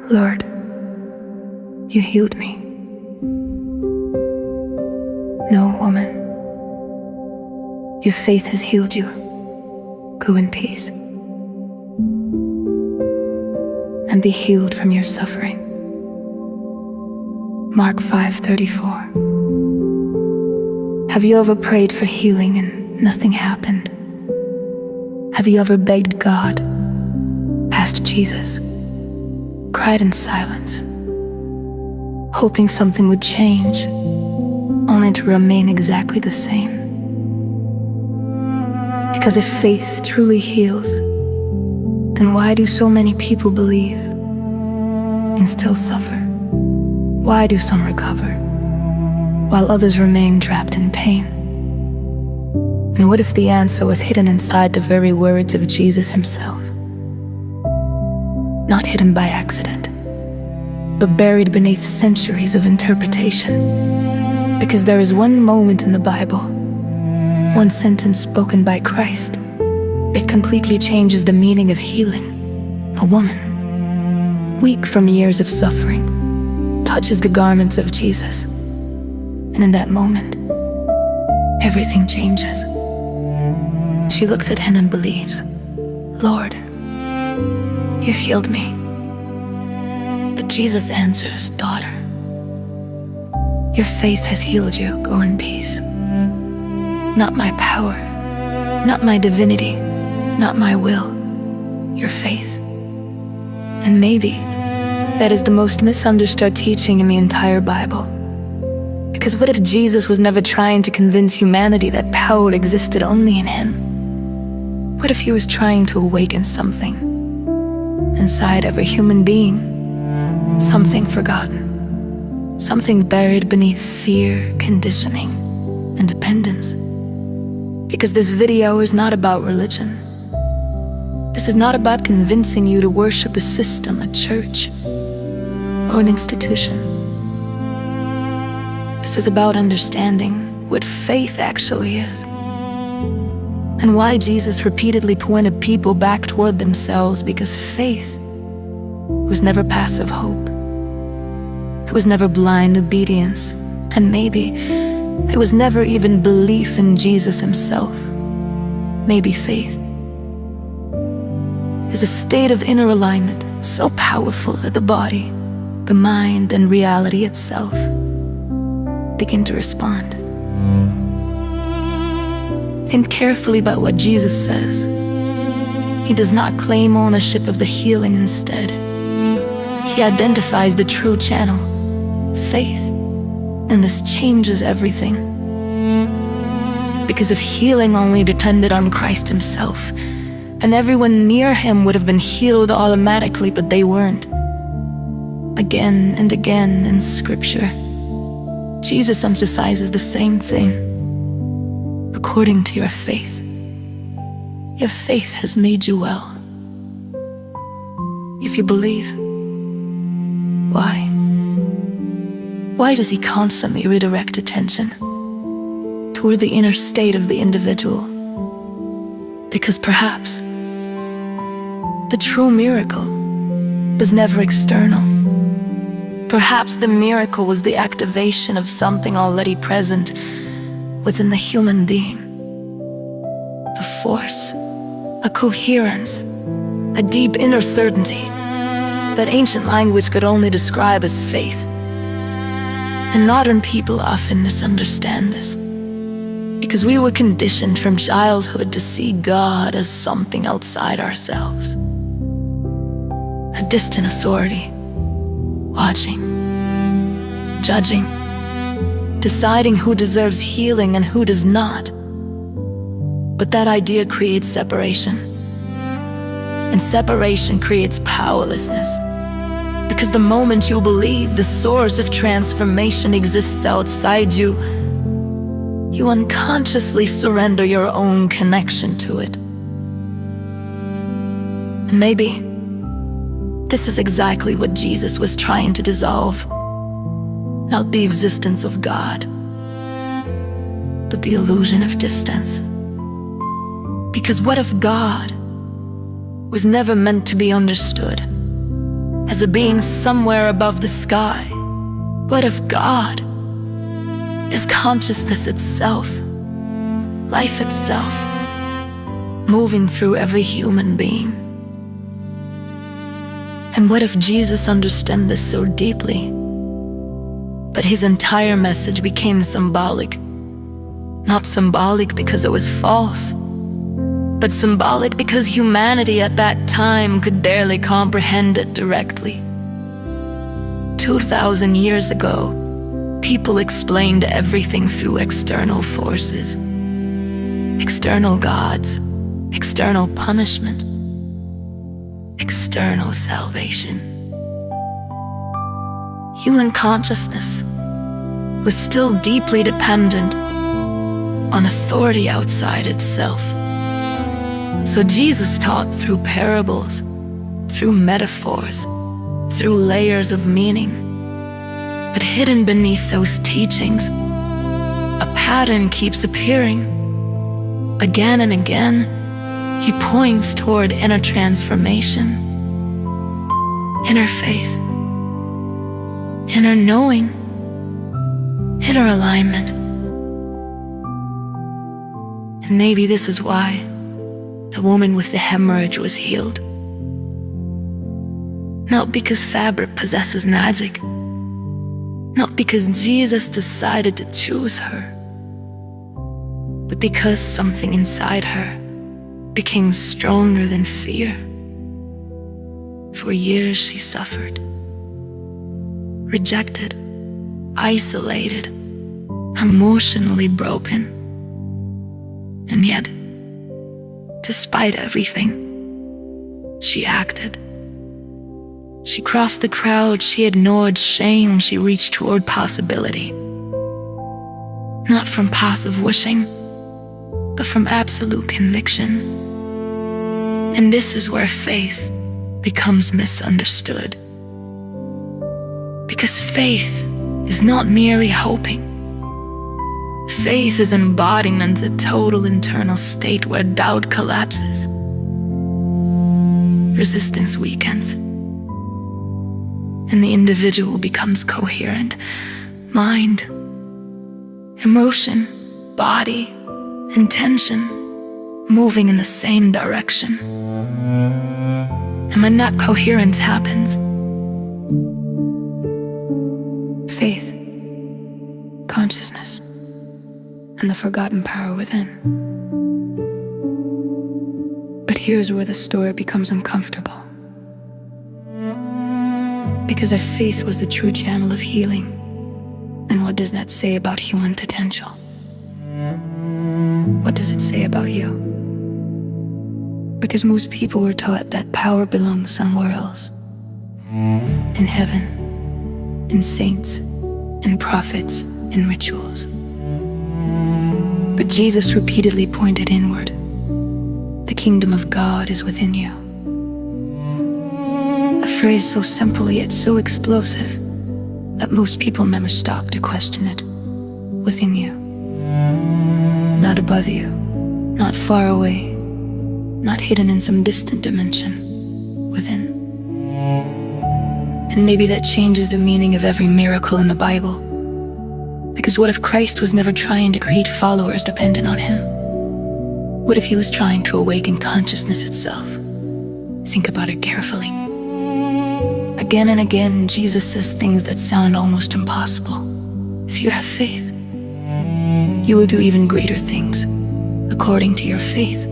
Lord, you healed me. No, woman, your faith has healed you. Go in peace and be healed from your suffering. Mark 5:34. Have you ever prayed for healing and nothing happened? Have you ever begged God, asked Jesus, cried in silence, hoping something would change, only to remain exactly the same? Because if faith truly heals, then why do so many people believe and still suffer? Why do some recover, while others remain trapped in pain? And what if the answer was hidden inside the very words of Jesus himself? Not hidden by accident, but buried beneath centuries of interpretation. Because there is one moment in the Bible, one sentence spoken by Christ, it completely changes the meaning of healing. A woman, weak from years of suffering, touches the garments of Jesus, and in that moment, everything changes. She looks at him and believes, Lord, you healed me. But Jesus answers, daughter, your faith has healed you. Go in peace. Not my power, not my divinity, not my will, your faith. And maybe that is the most misunderstood teaching in the entire Bible. Because what if Jesus was never trying to convince humanity that power existed only in him? What if he was trying to awaken something inside every human being, something forgotten, something buried beneath fear, conditioning, and dependence? Because this video is not about religion. This is not about convincing you to worship a system, a church, or an institution. This is about understanding what faith actually is, and why Jesus repeatedly pointed people back toward themselves. Because faith was never passive hope. It was never blind obedience, and maybe it was never even belief in Jesus himself. Maybe faith is a state of inner alignment so powerful that the body, the mind, and reality itself begin to respond. Think carefully about what Jesus says. He does not claim ownership of the healing. Instead, he identifies the true channel, faith, and this changes everything. Because if healing only depended on Christ himself, and everyone near him would have been healed automatically, but they weren't. Again and again in Scripture, Jesus emphasizes the same thing. According to your faith has made you well. If you believe, why? Why does he constantly redirect attention toward the inner state of the individual? Because perhaps the true miracle was never external. Perhaps the miracle was the activation of something already present within the human being. A force, a coherence, a deep inner certainty that ancient language could only describe as faith. And modern people often misunderstand this, because we were conditioned from childhood to see God as something outside ourselves. A distant authority, watching, judging, deciding who deserves healing and who does not. But that idea creates separation. And separation creates powerlessness. Because the moment you believe the source of transformation exists outside you, you unconsciously surrender your own connection to it. And maybe this is exactly what Jesus was trying to dissolve. Not the existence of God, but the illusion of distance. Because what if God was never meant to be understood, as a being somewhere above the sky. What if God is consciousness itself, life itself, moving through every human being? And what if Jesus understood this so deeply, but his entire message became symbolic? Not symbolic because it was false, but symbolic because humanity at that time could barely comprehend it directly. 2,000 years ago, people explained everything through external forces, external gods, external punishment, external salvation. Human consciousness was still deeply dependent on authority outside itself. So Jesus taught through parables, through metaphors, through layers of meaning. But hidden beneath those teachings, a pattern keeps appearing. Again and again, he points toward inner transformation, inner faith, inner knowing, inner alignment. And maybe this is why the woman with the hemorrhage was healed. Not because fabric possesses magic, not because Jesus decided to choose her, but because something inside her became stronger than fear. For years she suffered, rejected, isolated, emotionally broken. And yet, despite everything, she acted. She crossed the crowd, she ignored shame, she reached toward possibility. Not from passive wishing, but from absolute conviction. And this is where faith becomes misunderstood. Because faith is not merely hoping. Faith is embodiment, a total internal state where doubt collapses, resistance weakens, and the individual becomes coherent. Mind, emotion, body, intention, moving in the same direction. And when that coherence happens, faith, consciousness, and the forgotten power within. But here's where the story becomes uncomfortable. Because if faith was the true channel of healing, then what does that say about human potential? What does it say about you? Because most people were taught that power belongs somewhere else. In heaven, in saints, in prophets, in rituals. But Jesus repeatedly pointed inward. The kingdom of God is within you. A phrase so simple yet so explosive that most people never stop to question it. Within you. Not above you. Not far away. Not hidden in some distant dimension. Within. And maybe that changes the meaning of every miracle in the Bible. Because what if Christ was never trying to create followers dependent on him? What if he was trying to awaken consciousness itself? Think about it carefully. Again and again, Jesus says things that sound almost impossible. If you have faith, you will do even greater things, according to your faith.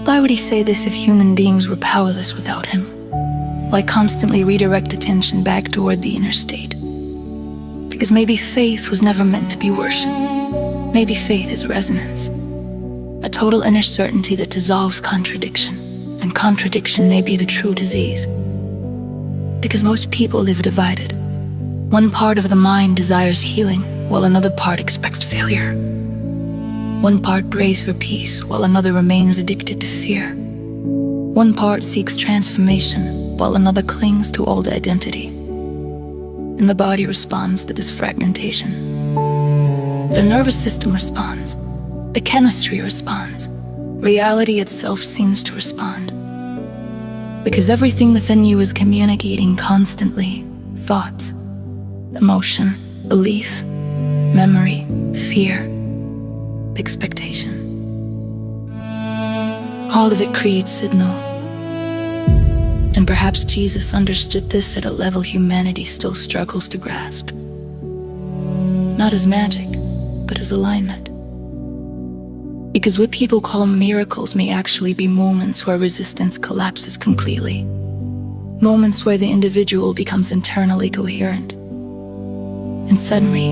Why would he say this if human beings were powerless without him? Why constantly redirect attention back toward the inner state? Because maybe faith was never meant to be worshipped. Maybe faith is resonance, a total inner certainty that dissolves contradiction, and contradiction may be the true disease. Because most people live divided. One part of the mind desires healing, while another part expects failure. One part prays for peace, while another remains addicted to fear. One part seeks transformation, while another clings to old identity. And the body responds to this fragmentation. The nervous system responds. The chemistry responds. Reality itself seems to respond. Because everything within you is communicating constantly: thoughts, emotion, belief, memory, fear, expectation. All of it creates signal. And perhaps Jesus understood this at a level humanity still struggles to grasp. Not as magic, but as alignment. Because what people call miracles may actually be moments where resistance collapses completely. Moments where the individual becomes internally coherent. And suddenly,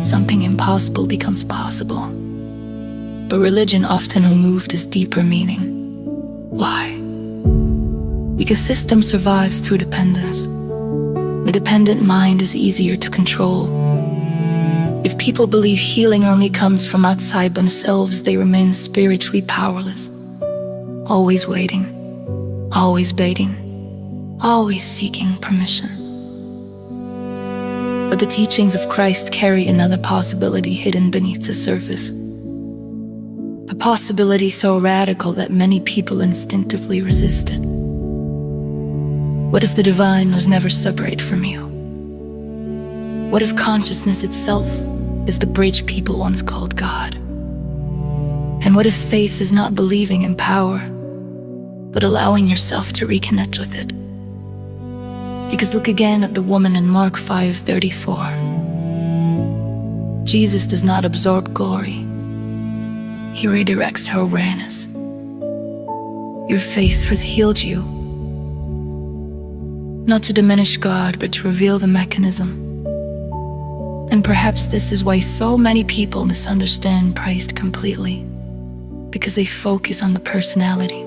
something impossible becomes possible. But religion often removed this deeper meaning. Why? Because systems survive through dependence. The dependent mind is easier to control. If people believe healing only comes from outside themselves, they remain spiritually powerless. Always waiting, always baiting, always seeking permission. But the teachings of Christ carry another possibility hidden beneath the surface. A possibility so radical that many people instinctively resist it. What if the divine was never separate from you? What if consciousness itself is the bridge people once called God? And what if faith is not believing in power, but allowing yourself to reconnect with it? Because look again at the woman in Mark 5:34. Jesus does not absorb glory. He redirects her awareness. Your faith has healed you. Not to diminish God, but to reveal the mechanism. And perhaps this is why so many people misunderstand Christ completely. Because they focus on the personality,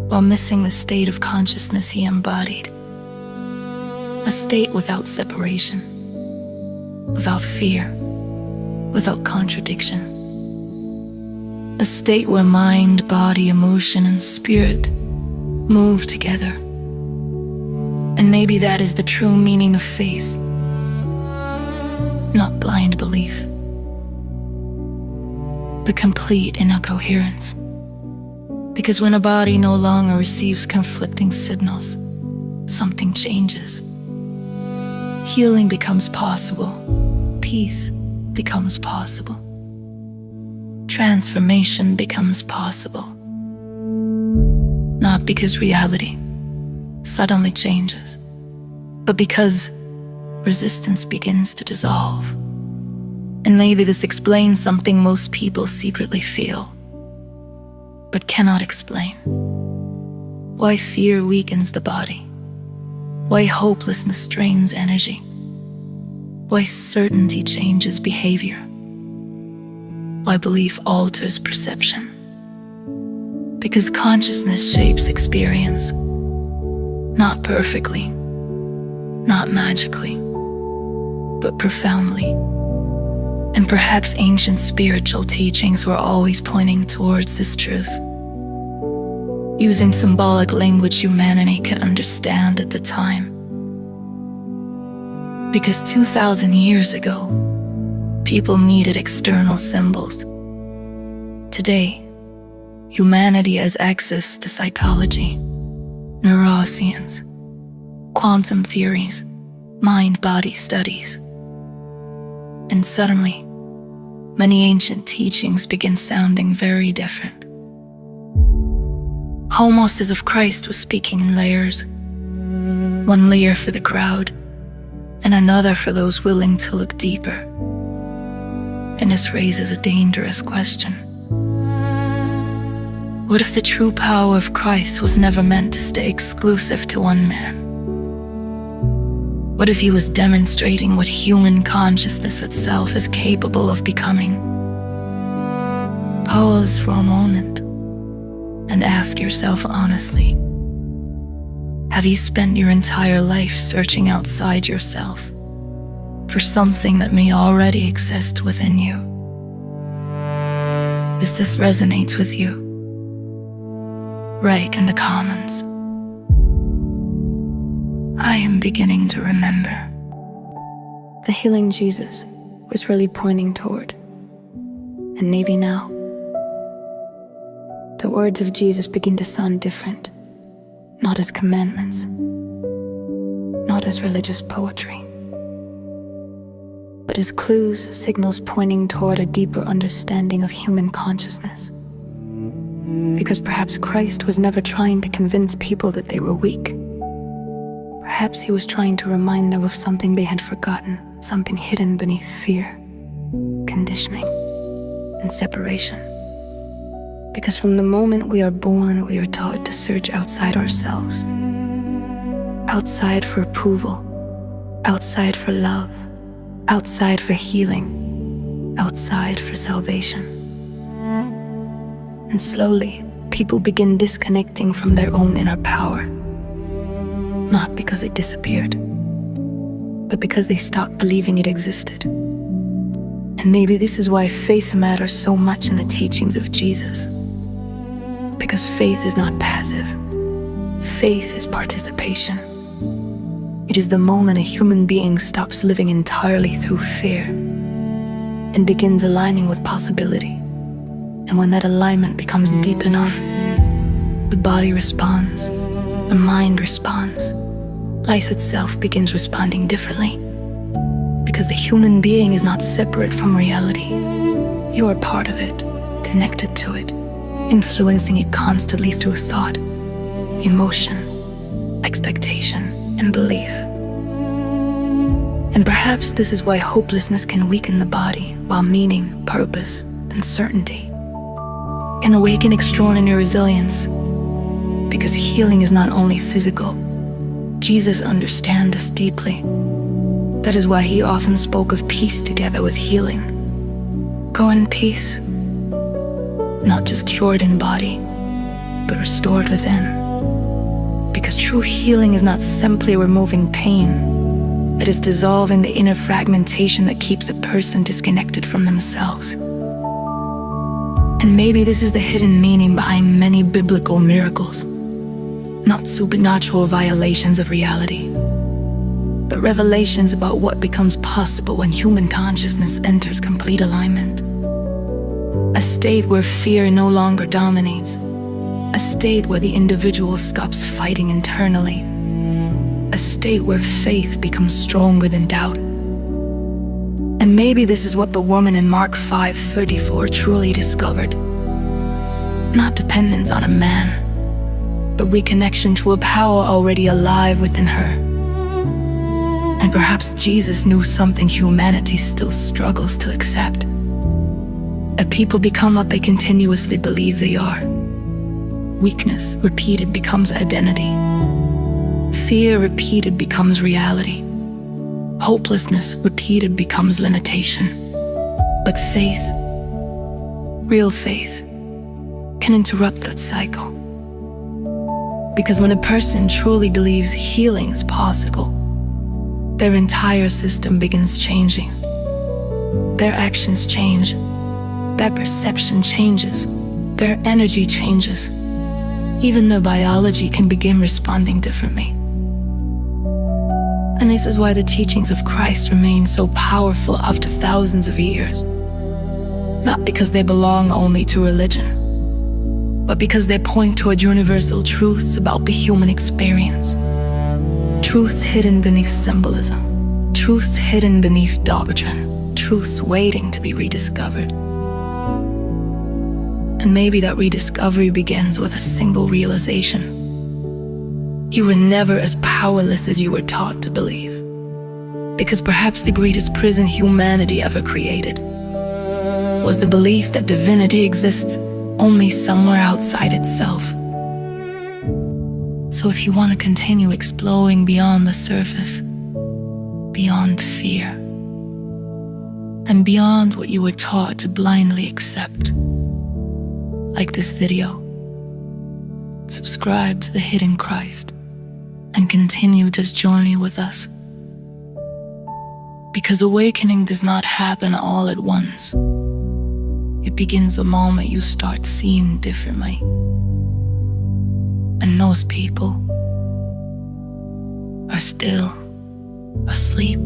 while missing the state of consciousness he embodied. A state without separation, without fear, without contradiction. A state where mind, body, emotion, and spirit move together. And maybe that is the true meaning of faith. Not blind belief, but complete inner coherence. Because when a body no longer receives conflicting signals, something changes. Healing becomes possible. Peace becomes possible. Transformation becomes possible. Not because reality suddenly changes, but because resistance begins to dissolve. And maybe this explains something most people secretly feel, but cannot explain. Why fear weakens the body. Why hopelessness strains energy. Why certainty changes behavior. Why belief alters perception. Because consciousness shapes experience. Not perfectly, not magically, but profoundly. And perhaps ancient spiritual teachings were always pointing towards this truth. Using symbolic language humanity could understand at the time. Because 2,000 years ago, people needed external symbols. Today, humanity has access to psychology, neuroscience, quantum theories, mind-body studies. And suddenly, many ancient teachings begin sounding very different. Almost as if Christ was speaking in layers. One layer for the crowd, and another for those willing to look deeper. And this raises a dangerous question. What if the true power of Christ was never meant to stay exclusive to one man? What if he was demonstrating what human consciousness itself is capable of becoming? Pause for a moment and ask yourself honestly, have you spent your entire life searching outside yourself for something that may already exist within you? If this resonates with you, write in the comments. I am beginning to remember. The healing Jesus was really pointing toward. And maybe now, the words of Jesus begin to sound different. not as commandments, not as religious poetry, but as clues, signals pointing toward a deeper understanding of human consciousness. Because perhaps Christ was never trying to convince people that they were weak. Perhaps he was trying to remind them of something they had forgotten, something hidden beneath fear, conditioning, and separation. Because from the moment we are born, we are taught to search outside ourselves. Outside for approval, outside for love, outside for healing, outside for salvation. And slowly, people begin disconnecting from their own inner power. Not because it disappeared, but because they stopped believing it existed. And maybe this is why faith matters so much in the teachings of Jesus. Because faith is not passive. Faith is participation. It is the moment a human being stops living entirely through fear and begins aligning with possibility. And when that alignment becomes deep enough, the body responds, the mind responds, life itself begins responding differently. Because the human being is not separate from reality. You are part of it, connected to it, influencing it constantly through thought, emotion, expectation, and belief. And perhaps this is why hopelessness can weaken the body, while meaning, purpose, and certainty can awaken extraordinary resilience. Because healing is not only physical. Jesus understands us deeply. That is why he often spoke of peace together with healing. Go in peace, not just cured in body, but restored within. Because true healing is not simply removing pain, it is dissolving the inner fragmentation that keeps a person disconnected from themselves. And maybe this is the hidden meaning behind many biblical miracles. Not supernatural violations of reality, but revelations about what becomes possible when human consciousness enters complete alignment. A state where fear no longer dominates. A state where the individual stops fighting internally. A state where faith becomes stronger than doubt. And maybe this is what the woman in Mark 5:34 truly discovered. Not dependence on a man, but reconnection to a power already alive within her. And perhaps Jesus knew something humanity still struggles to accept. That people become what they continuously believe they are. Weakness repeated becomes identity. Fear repeated becomes reality. Hopelessness repeated becomes limitation. But faith, real faith, can interrupt that cycle. Because when a person truly believes healing is possible, their entire system begins changing. Their actions change, their perception changes, their energy changes. Even their biology can begin responding differently. And this is why the teachings of Christ remain so powerful after thousands of years. Not because they belong only to religion, but because they point toward universal truths about the human experience. Truths hidden beneath symbolism, truths hidden beneath doctrine, truths waiting to be rediscovered. And maybe that rediscovery begins with a single realization. You were never as powerless as you were taught to believe. Because perhaps the greatest prison humanity ever created was the belief that divinity exists only somewhere outside itself. So if you want to continue exploring beyond the surface, beyond fear, and beyond what you were taught to blindly accept, like this video, subscribe to The Hidden Christ and continue this journey with us. Because awakening does not happen all at once. It begins the moment you start seeing differently. And most people are still asleep.